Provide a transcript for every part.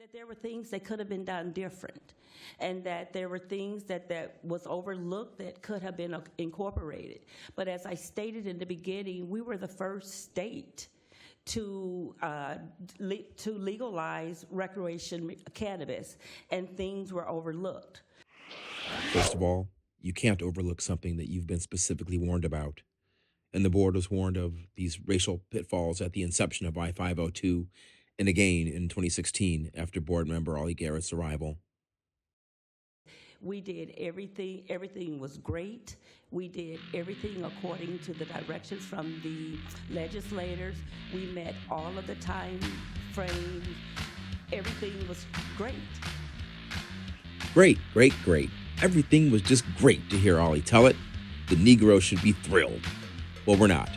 That there were things that could have been done different, and that there were things that was overlooked that could have been incorporated. But as I stated in the beginning, we were the first state to legalize recreation cannabis, and things were overlooked. First of all, you can't overlook something that you've been specifically warned about. And the board was warned of these racial pitfalls at the inception of I-502 and again in 2016 after Board Member Ollie Garrett's arrival. We did everything was great. We did everything according to the directions from the legislators. We met all of the time frames. Everything was great. Great, great, great. Everything was just great to hear Ollie tell it. The Negroes should be thrilled. Well, we're not.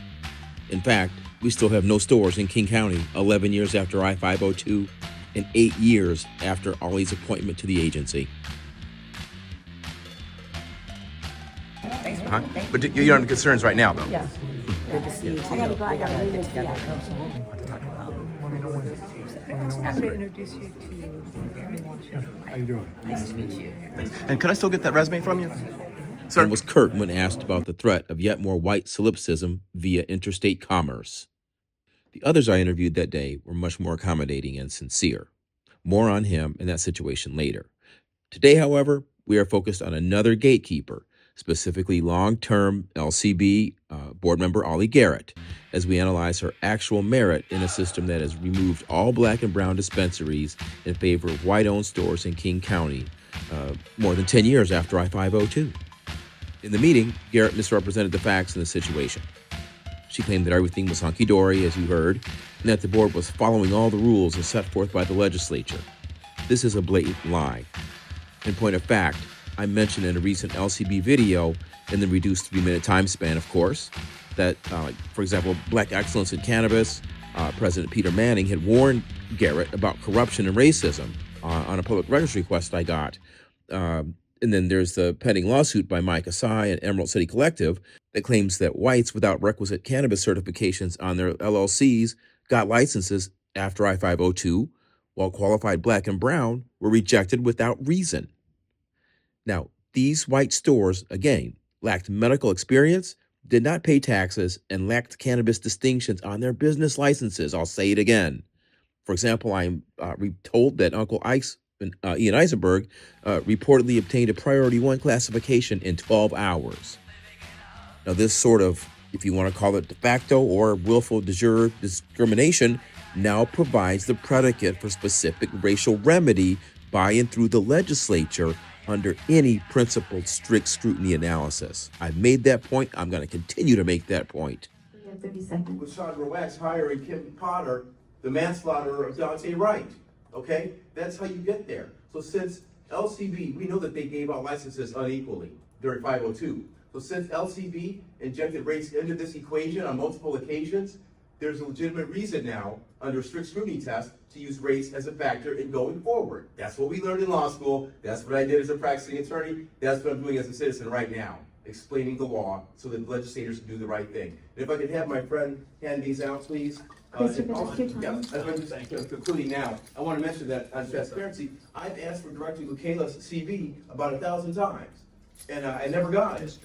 In fact, we still have no stores in King County 11 years after I-502 and 8 years after Ollie's appointment to the agency. Huh? But you're under concerns right now, though. Yeah. Good to see you. I gotta go. I gotta leave it together. I'm going to introduce you to Aaron Washington. How you doing? Nice to meet you. And could I still get that resume from you? Sir? And was curt when asked about the threat of yet more white solipsism via interstate commerce. The others I interviewed that day were much more accommodating and sincere. More on him and that situation later. Today, however, we are focused on another gatekeeper, specifically long-term LCB Board Member Ollie Garrett, as we analyze her actual merit in a system that has removed all black and brown dispensaries in favor of white-owned stores in King County more than 10 years after I-502. In the meeting, Garrett misrepresented the facts in the situation. She claimed that everything was hunky-dory, as you heard, and that the board was following all the rules as set forth by the legislature. This is a blatant lie. In point of fact, I mentioned in a recent LCB video, in the reduced 3-minute time span, of course, that, for example, Black Excellence in Cannabis, President Peter Manning had warned Garrett about corruption and racism on a public records request I got. And then there's the pending lawsuit by Mike Asai and Emerald City Collective that claims that whites without requisite cannabis certifications on their LLCs got licenses after I-502, while qualified black and brown were rejected without reason. Now, these white stores, again, lacked medical experience, did not pay taxes, and lacked cannabis distinctions on their business licenses. I'll say it again. For example, I'm told that Uncle Ian Eisenberg reportedly obtained a Priority 1 classification in 12 hours. Now, this sort of, if you want to call it de facto or willful de jure discrimination, now provides the predicate for specific racial remedy by and through the legislature under any principled strict scrutiny analysis. I've made that point. I'm going to continue to make that point. With Chandra Wax hiring Kim Potter, the manslaughter of Dante Wright. Okay, that's how you get there. So since LCB, we know that they gave out licenses unequally during 502. So since LCB injected race into this equation on multiple occasions, there's a legitimate reason now, under a strict scrutiny test, to use race as a factor in going forward. That's what we learned in law school. That's what I did as a practicing attorney. That's what I'm doing as a citizen right now, explaining the law so that legislators can do the right thing. And if I could have my friend hand these out, please. Concluding now, I want to mention that on transparency, I've asked for Director Lukela's CV about 1,000 times, and I never got it.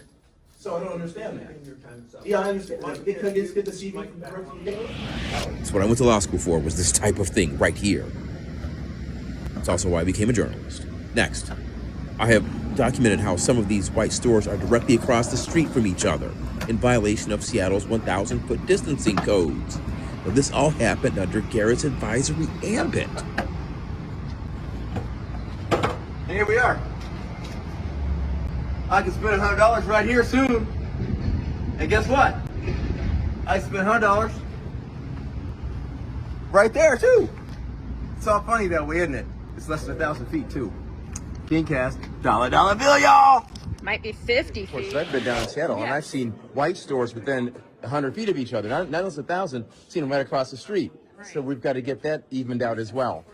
So I don't understand that. Yeah, I understand. Can I just get the CV from Director Lukela? That's what I went to law school for, was this type of thing right here. It's also why I became a journalist. Next, I have documented how some of these white stores are directly across the street from each other in violation of Seattle's 1,000-foot distancing codes. Now, this all happened under Garrett's advisory ambit. And here we are. I can spend $100 right here soon. And guess what? I spent $100 right there too. It's all funny that way, isn't it? It's less than 1,000 feet too. Kingcast, dollar bill, y'all. Might be 50 Of course, feet. I've been down in Seattle, and Yeah. I've seen white stores within 100 feet of each other. Not less than 1,000, seen them right across the street. So we've got to get that evened out as well.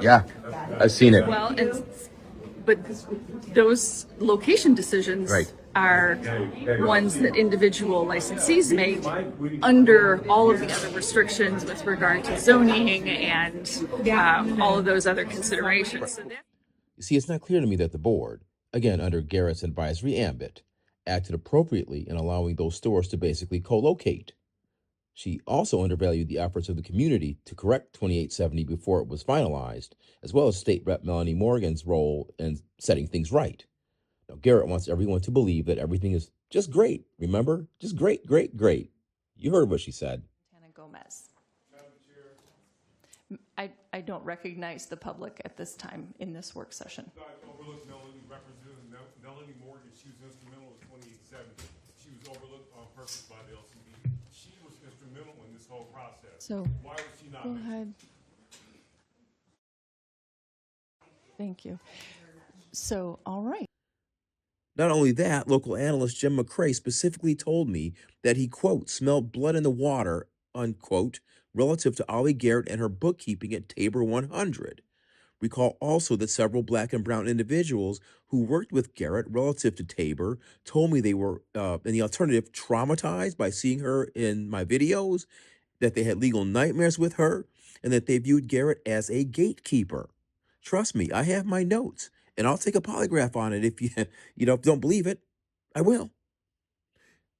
Yeah, I've seen it. Well, but those location decisions Right. are ones that individual licensees make under all of the other restrictions with regard to zoning and all of those other considerations. So that You see, it's not clear to me that the board, again under Garrett's advisory ambit, acted appropriately in allowing those stores to basically co-locate. She also undervalued the efforts of the community to correct 2870 before it was finalized, as well as State Rep Melanie Morgan's role in setting things right. Now, Garrett wants everyone to believe that everything is just great. Remember? Just great, great, great. You heard what she said. Tana Gomez. I don't recognize the public at this time in this work session. Overlook Melanie, Representative Melanie Morgan. She was instrumental in 2870. She was overlooked on purpose by the LCB. She was instrumental in this whole process. So why was she not go mentioned? ahead. Thank you. So, all right. Not only that, local analyst Jim McCrae specifically told me that he, quote, smelled blood in the water, unquote, relative to Ollie Garrett and her bookkeeping at Tabor 100. Recall also that several black and brown individuals who worked with Garrett relative to Tabor told me they were, in the alternative, traumatized by seeing her in my videos, that they had legal nightmares with her, and that they viewed Garrett as a gatekeeper. Trust me, I have my notes, and I'll take a polygraph on it if you don't believe it. I will.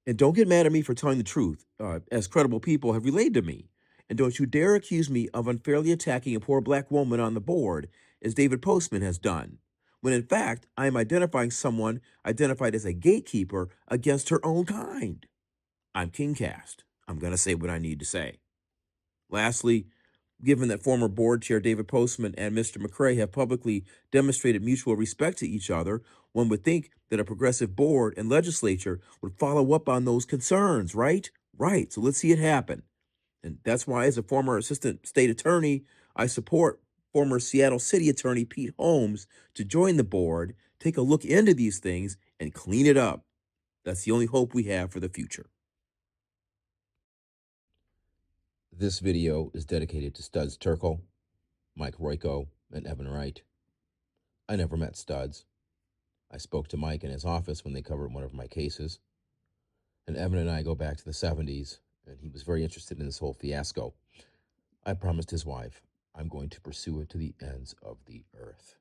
And don't get mad at me for telling the truth, as credible people have relayed to me. And don't you dare accuse me of unfairly attacking a poor black woman on the board, as David Postman has done, when in fact I am identifying someone identified as a gatekeeper against her own kind. I'm King Cast. I'm going to say what I need to say. Lastly, given that former board chair David Postman and Mr. McCrae have publicly demonstrated mutual respect to each other, one would think that a progressive board and legislature would follow up on those concerns, right? Right. So let's see it happen. And that's why, as a former assistant state attorney, I support former Seattle City Attorney Pete Holmes to join the board, take a look into these things, and clean it up. That's the only hope we have for the future. This video is dedicated to Studs Turkle, Mike Royko, and Evan Wright. I never met Studs. I spoke to Mike in his office when they covered one of my cases. And Evan and I go back to the 70s, and he was very interested in this whole fiasco. I promised his wife I'm going to pursue it to the ends of the earth.